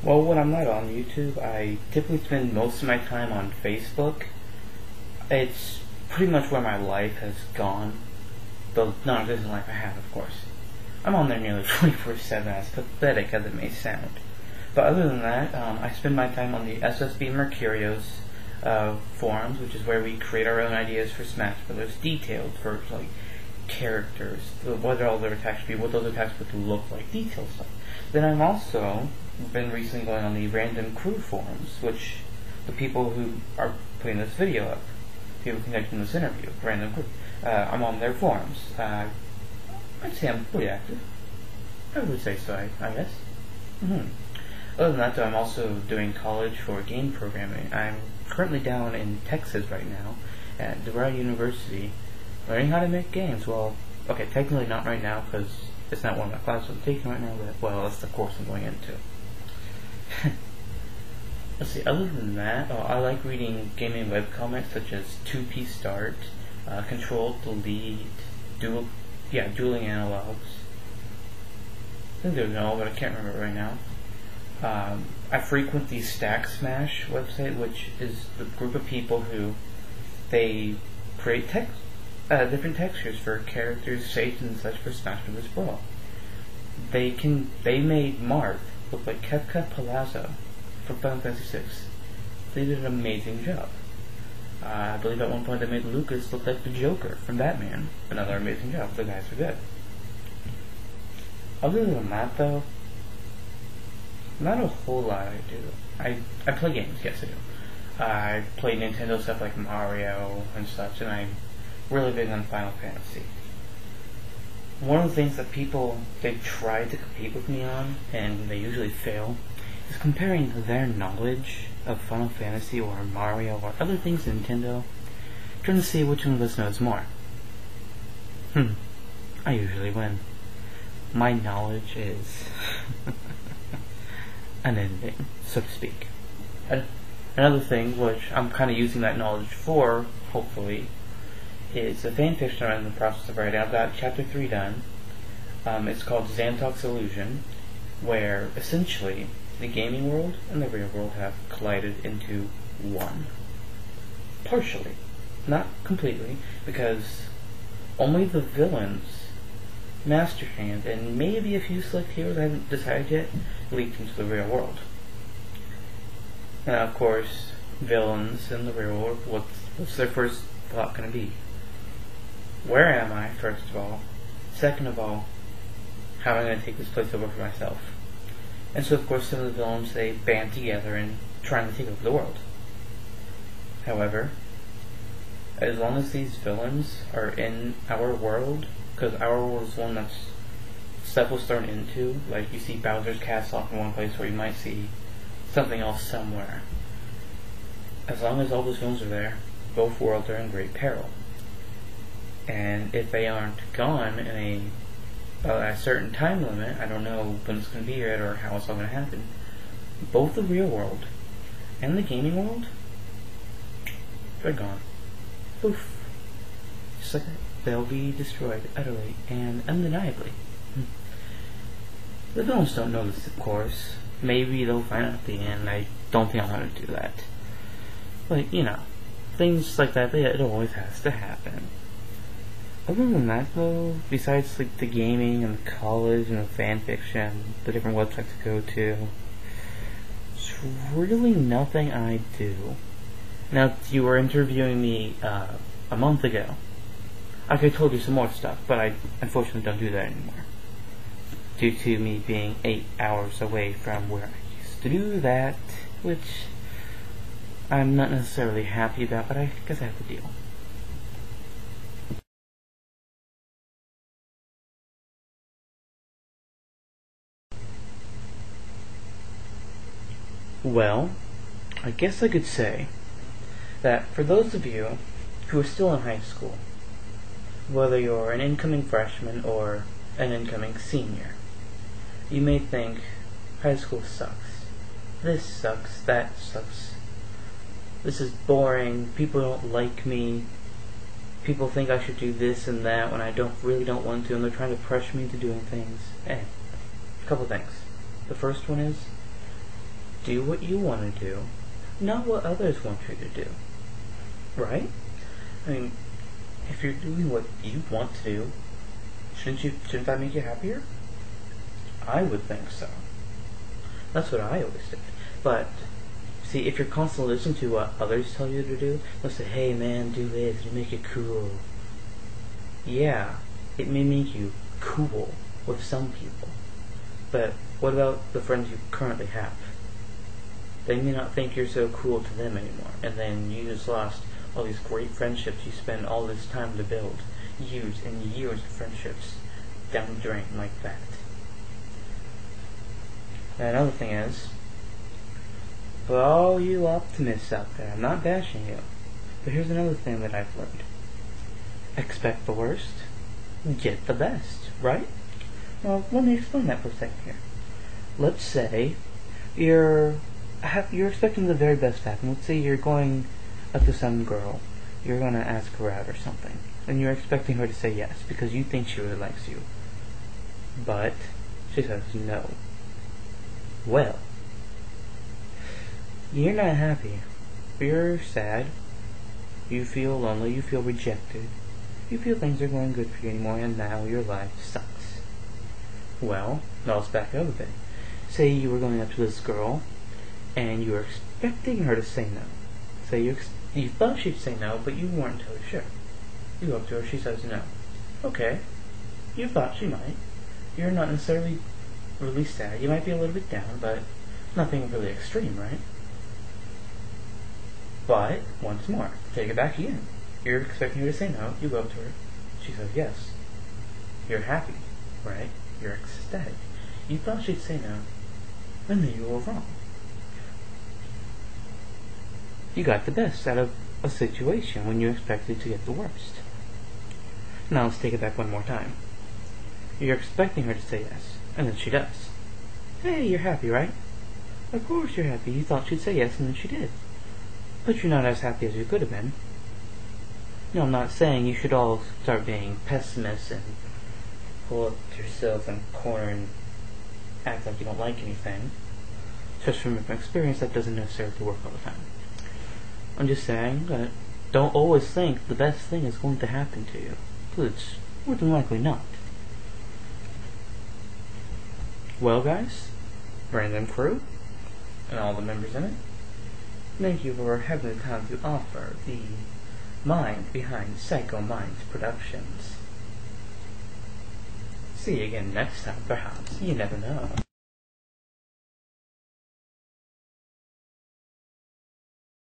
Well, when I'm not on YouTube, I typically spend most of my time on Facebook. It's pretty much where my life has gone. The non-existent life I have, of course. I'm on there nearly 24/7, as pathetic as it may sound. But other than that, I spend my time on the SSB Mercurios forums, which is where we create our own ideas for Smash Brothers, detailed for like characters, what all their attacks should be, what those attacks would look like, detailed stuff. Then I'm also been recently going on the Random Crew forums, which the people who are putting this video up, people conducting this interview, Random Crew, I'm on their forums. I'd say I'm pretty active. I would say so, I guess. Other than that, though, I'm also doing college for game programming. I'm currently down in Texas right now at DeVry University, learning how to make games. Well, okay, technically not right now because it's not one of my classes I'm taking right now, but, well, that's the course I'm going into. Let's see, other than that, I like reading gaming webcomics such as 2P Start, Control, Delete, Dueling Analogs. I think there's no, but I can't remember it right now. I frequent the Stack Smash website, which is the group of people who they create different textures for characters, shapes, and such for Smash Bros. Brawl. They made Marth look like Kefka Palazzo from Final Fantasy VI. They did an amazing job. I believe at one point they made Lucas look like the Joker from Batman. Another amazing job. The guys are good. Other than that, though, not a whole lot I do. I play games, yes I do. I play Nintendo stuff like Mario and such, and I'm really big on Final Fantasy. One of the things that people, they try to compete with me on, and they usually fail, is comparing their knowledge of Final Fantasy or Mario or other things in Nintendo, trying to see which one of us knows more. I usually win. My knowledge is unending, so to speak. Another thing, which I'm kind of using that knowledge for, hopefully, is a fanfiction I'm in the process of writing. I've got chapter 3 done. It's called Xantok's Illusion, where essentially the gaming world and the real world have collided into one. Partially. Not completely, because only the villains, Master Hand, and maybe a few select heroes I haven't decided yet, leaked into the real world. And of course, villains in the real world, what's their first thought going to be? Where am I, first of all? Second of all, how am I going to take this place over for myself? And so, of course, some of the villains, they band together and trying to take over the world. However, as long as these villains are in our world, because our world is one that's stuff was thrown into, like you see Bowser's Castle in one place where you might see something else somewhere. As long as all those villains are there, both worlds are in great peril. And if they aren't gone in a certain time limit, I don't know when it's going to be yet or how it's all going to happen, both the real world and the gaming world, they're gone. Poof. Just like that. They'll be destroyed utterly and undeniably. The villains don't know this, of course. Maybe they'll find out at the end. I don't think I'm going to do that. But, you know, things like that, it always has to happen. Other than that, though, besides like the gaming and the college and the fan fiction, the different websites to go to, there's really nothing I do. Now, you were interviewing me a month ago. I could have told you some more stuff, but I unfortunately don't do that anymore. Due to me being 8 hours away from where I used to do that, which I'm not necessarily happy about, but I guess I have to deal. Well, I guess I could say that for those of you who are still in high school, whether you're an incoming freshman or an incoming senior, you may think, high school sucks. This sucks, that sucks. This is boring, people don't like me, people think I should do this and that when I really don't want to, and they're trying to pressure me into doing things. A couple things. The first one is, do what you want to do, not what others want you to do. Right? I mean, if you're doing what you want to do, shouldn't that make you happier? I would think so. That's what I always did. But see, if you're constantly listening to what others tell you to do, they'll say, "Hey man, do this, it'll make it cool." Yeah, it may make you cool with some people. But what about the friends you currently have? They may not think you're so cool to them anymore, and then you just lost all these great friendships you spend all this time to build. Years and years of friendships down the drain like that. And another thing is, for all you optimists out there, I'm not bashing you, but here's another thing that I've learned. Expect the worst, get the best, right? Well, let me explain that for a second here. Let's say you're expecting the very best to happen. Let's say you're going up to some girl, you're going to ask her out or something, and you're expecting her to say yes because you think she really likes you. But she says no. Well, you're not happy. You're sad. You feel lonely. You feel rejected. You feel things are going good for you anymore, and now your life sucks. Well, now let's back up a bit. Say you were going up to this girl, and you were expecting her to say no. Say you thought she'd say no, but you weren't totally sure. You go up to her, she says no. Okay, you thought she might. You're not necessarily really sad. You might be a little bit down, but nothing really extreme, right? But, once more, take it back again. You're expecting her to say no, you go up to her, she says yes. You're happy, right? You're ecstatic. You thought she'd say no, and then you were wrong. You got the best out of a situation when you expected to get the worst. Now let's take it back one more time. You're expecting her to say yes, and then she does. Hey, you're happy, right? Of course you're happy. You thought she'd say yes, and then she did. But you're not as happy as you could have been. No, I'm not saying you should all start being pessimists and pull up yourself in a corner and act like you don't like anything. Just from experience, that doesn't necessarily work all the time. I'm just saying that don't always think the best thing is going to happen to you, because it's more than likely not. Well, guys, Random Crew, and all the members in it, thank you for having the time to offer the mind behind Psycho Minds Productions. See you again next time, perhaps. You never know.